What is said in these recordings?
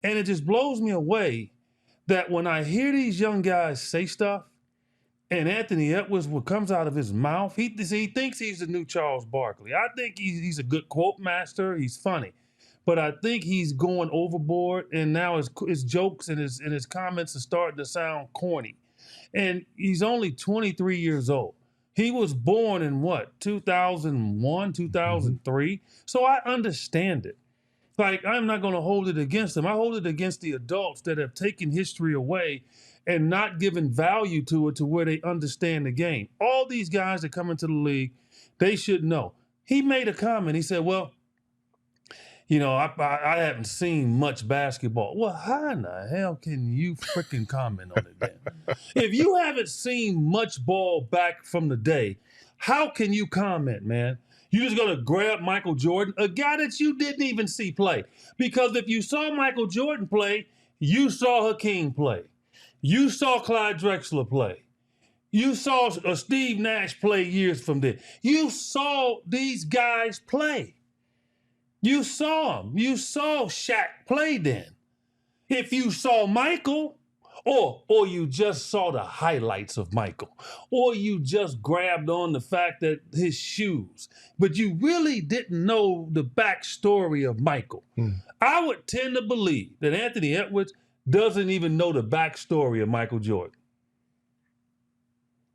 And it just blows me away that when I hear these young guys say stuff, and Anthony Edwards, what comes out of his mouth, he thinks he's the new Charles Barkley. I think he's a good quote master. He's funny. But I think he's going overboard, and now his jokes and his comments are starting to sound corny. And he's only 23 years old. He was born in what, 2001, 2003? So I understand it. Like, I'm not going to hold it against him. I hold it against the adults that have taken history away and not given value to it to where they understand the game. All these guys that come into the league, they should know. He made a comment. He said, well, I haven't seen much basketball. Well, how in the hell can you freaking comment on it then? If you haven't seen much ball back from the day, how can you comment, man? You just gonna grab Michael Jordan, a guy that you didn't even see play. Because if you saw Michael Jordan play, you saw Hakeem play. You saw Clyde Drexler play. You saw Steve Nash play years from there. You saw these guys play. You saw them. You saw Shaq play then. If you saw Michael, or you just saw the highlights of Michael, or you just grabbed on the fact that his shoes, but you really didn't know the backstory of Michael. I would tend to believe that Anthony Edwards doesn't even know the backstory of Michael Jordan.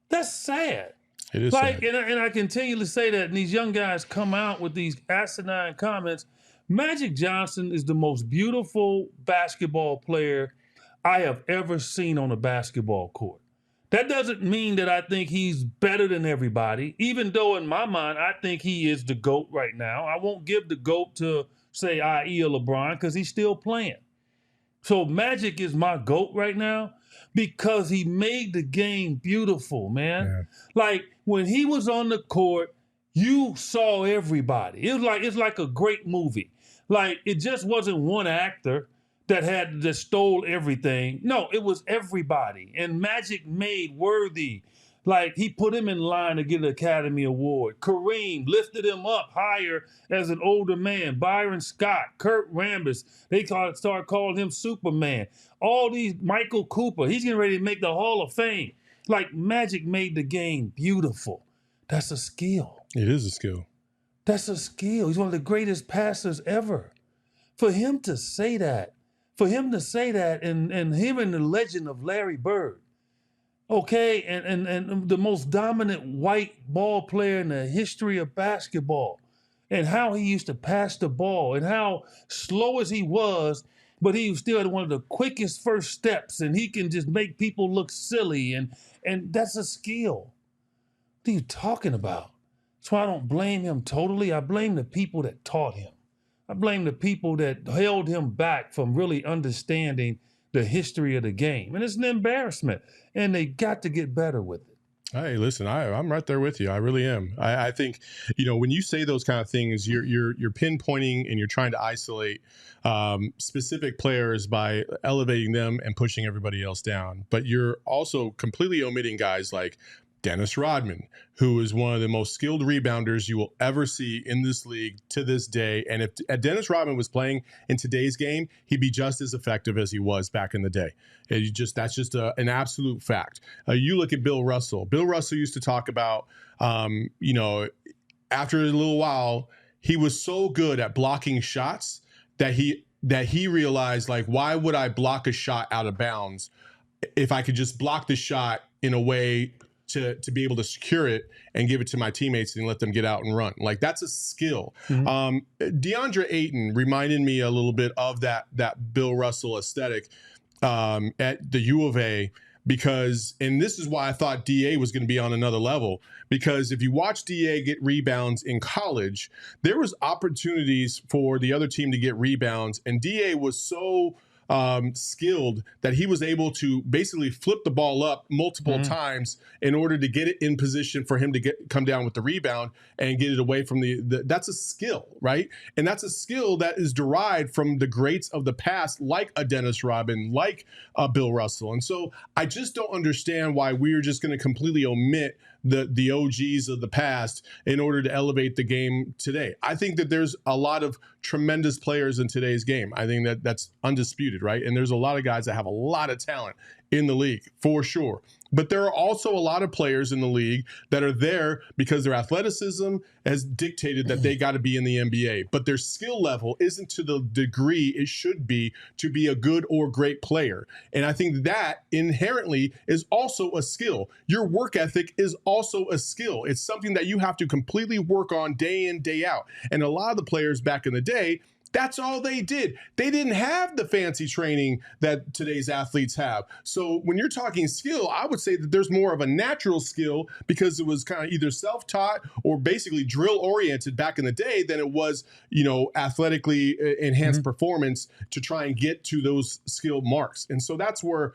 That's sad. It is sad. And I continue to say that, and these young guys come out with these asinine comments. Magic Johnson is the most beautiful basketball player I have ever seen on a basketball court. That doesn't mean that I think he's better than everybody, even though in my mind, I think he is the GOAT right now. I won't give the GOAT to, say, i.e. LeBron, because he's still playing. So Magic is my GOAT right now because he made the game beautiful, man. Yeah. Like, when he was on the court, you saw everybody. It's like a great movie. Like, it just wasn't one actor that stole everything. No, it was everybody. And Magic made Worthy. Like, he put him in line to get an Academy Award. Kareem lifted him up higher as an older man. Byron Scott, Kurt Rambis, they started calling him Superman. All these, Michael Cooper, he's getting ready to make the Hall of Fame. Like, Magic made the game beautiful. That's a skill. It is a skill. That's a skill. He's one of the greatest passers ever. For him to say that, and him and the legend of Larry Bird, okay, and the most dominant white ball player in the history of basketball, and how he used to pass the ball, and how slow as he was, but he still had one of the quickest first steps, and he can just make people look silly, and that's a skill. What are you talking about? That's why I don't blame him totally. I blame the people that taught him. I blame the people that held him back from really understanding the history of the game. And it's an embarrassment. And they got to get better with it. Hey, listen, I'm right there with you. I really am. I think, when you say those kind of things, you're pinpointing and you're trying to isolate specific players by elevating them and pushing everybody else down. But you're also completely omitting guys like Dennis Rodman, who is one of the most skilled rebounders you will ever see in this league to this day. And if Dennis Rodman was playing in today's game, he'd be just as effective as he was back in the day. That's just an absolute fact. You look at Bill Russell. Bill Russell used to talk about, after a little while, he was so good at blocking shots that he realized, like, why would I block a shot out of bounds if I could just block the shot in a way to be able to secure it and give it to my teammates and let them get out and run. Like, that's a skill. Mm-hmm. DeAndre Ayton reminded me a little bit of that Bill Russell aesthetic at the U of A, because, and this is why I thought DA was going to be on another level, because if you watch DA get rebounds in college, there was opportunities for the other team to get rebounds, and DA was so skilled that he was able to basically flip the ball up multiple times in order to get it in position for him to come down with the rebound and get it away from that's a skill, right? And that's a skill that is derived from the greats of the past, like a Dennis Rodman, like Bill Russell. And so I just don't understand why we're just going to completely omit the OGs of the past in order to elevate the game today. I think that there's a lot of tremendous players in today's game. I think that that's undisputed, right? And there's a lot of guys that have a lot of talent in the league, for sure. But there are also a lot of players in the league that are there because their athleticism has dictated that they got to be in the NBA. But their skill level isn't to the degree it should be to be a good or great player. And I think that inherently is also a skill. Your work ethic is also a skill. It's something that you have to completely work on day in, day out. And a lot of the players back in the day, that's all they did. They didn't have the fancy training that today's athletes have. So when you're talking skill, I would say that there's more of a natural skill because it was kind of either self-taught or basically drill-oriented back in the day than it was, athletically enhanced performance to try and get to those skill marks. And so that's where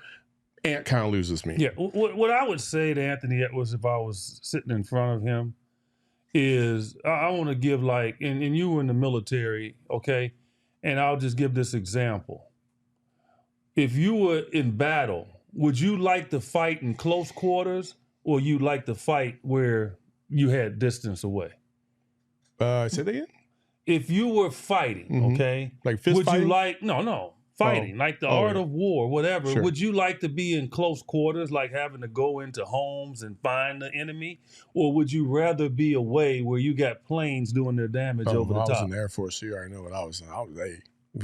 Ant kind of loses me. Yeah, what I would say to Anthony Edwards if I was sitting in front of him is I want to give and you were in the military, okay? And I'll just give this example. If you were in battle, would you like to fight in close quarters or you like to fight where you had distance away? Say that again? If you were fighting, okay? Like fist would fighting? You like, no. Fighting, like the art of war, whatever. Sure. Would you like to be in close quarters, like having to go into homes and find the enemy? Or would you rather be away where you got planes doing their damage over the top? I was in the Air Force, so you already know what I was.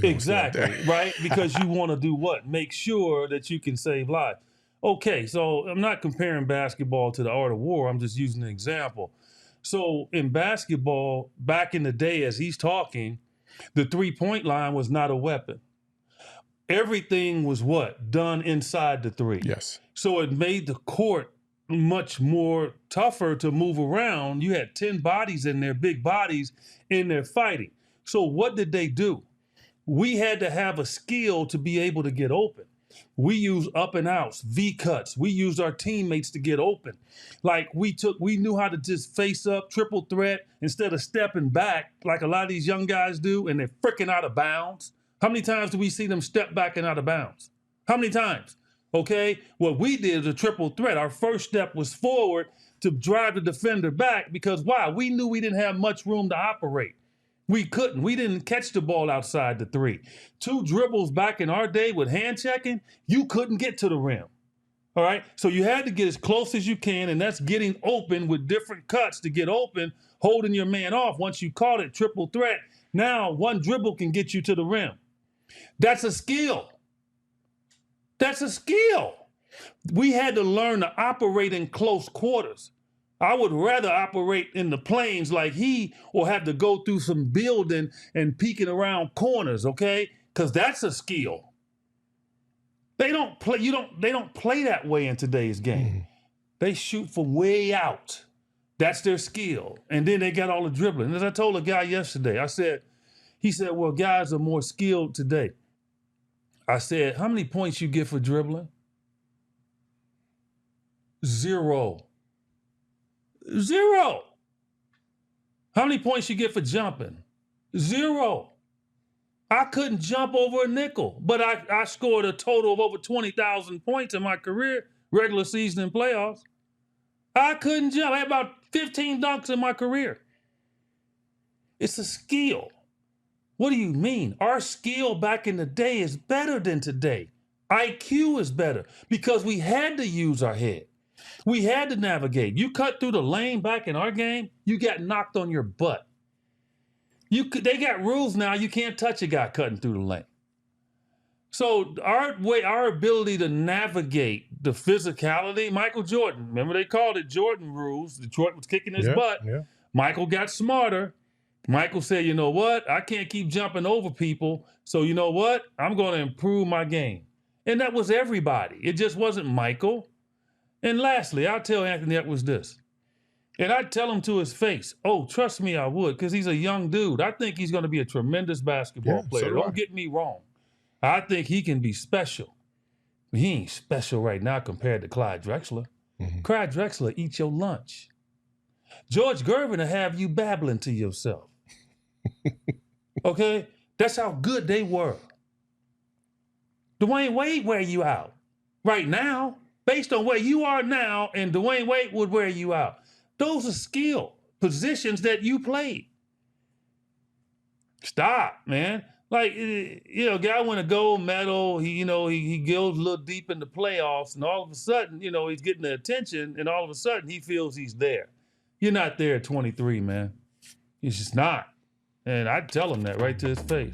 Exactly, right? Because you want to do what? Make sure that you can save lives. Okay, so I'm not comparing basketball to the art of war. I'm just using an example. So in basketball, back in the day, as he's talking, the three-point line was not a weapon. Everything was what? Done inside the three. Yes. So it made the court much more tougher to move around. You had 10 bodies in there, big bodies in there fighting. So what did they do? We had to have a skill to be able to get open. We used up and outs, V cuts. We used our teammates to get open. Like we knew how to just face up, triple threat, instead of stepping back like a lot of these young guys do, and they're freaking out of bounds. How many times do we see them step back and out of bounds? How many times? Okay, what we did was a triple threat. Our first step was forward to drive the defender back because why? We knew we didn't have much room to operate. We couldn't. We didn't catch the ball outside the three. 2 dribbles back in our day with hand checking, you couldn't get to the rim. All right, so you had to get as close as you can, and that's getting open with different cuts to get open, holding your man off. Once you caught it, triple threat, now 1 dribble can get you to the rim. That's a skill. That's a skill. We had to learn to operate in close quarters. I would rather operate in the plains like he or have to go through some building and peeking around corners, okay? Because that's a skill. They don't play that way in today's game. They shoot from way out. That's their skill. And then they got all the dribbling. As I told a guy yesterday, he said, well, guys are more skilled today. I said, how many points you get for dribbling? 0. 0. How many points you get for jumping? 0. I couldn't jump over a nickel, but I scored a total of over 20,000 points in my career, regular season and playoffs. I couldn't jump. I had about 15 dunks in my career. It's a skill. What do you mean? Our skill back in the day is better than today. IQ is better because we had to use our head. We had to navigate. You cut through the lane back in our game, you got knocked on your butt. They got rules now. You can't touch a guy cutting through the lane. So our ability to navigate the physicality, Michael Jordan, remember they called it Jordan rules. Detroit was kicking his butt. Yeah. Michael got smarter. Michael said, you know what? I can't keep jumping over people. So you know what? I'm going to improve my game. And that was everybody. It just wasn't Michael. And lastly, I'll tell Anthony Edwards this. And I'd tell him to his face, oh, trust me, I would, because he's a young dude. I think he's going to be a tremendous basketball player. Don't get me wrong. I think he can be special. But he ain't special right now compared to Clyde Drexler. Mm-hmm. Clyde Drexler eats your lunch. George Gervin will have you babbling to yourself. Okay? That's how good they were. Dwayne Wade wear you out. Right now, based on where you are now, and Dwayne Wade would wear you out. Those are skill positions that you played. Stop, man. Like, guy won a gold medal. He goes a little deep in the playoffs, and all of a sudden, he's getting the attention, and all of a sudden he feels he's there. You're not there at 23, man. He's just not. And I tell him that right to his face.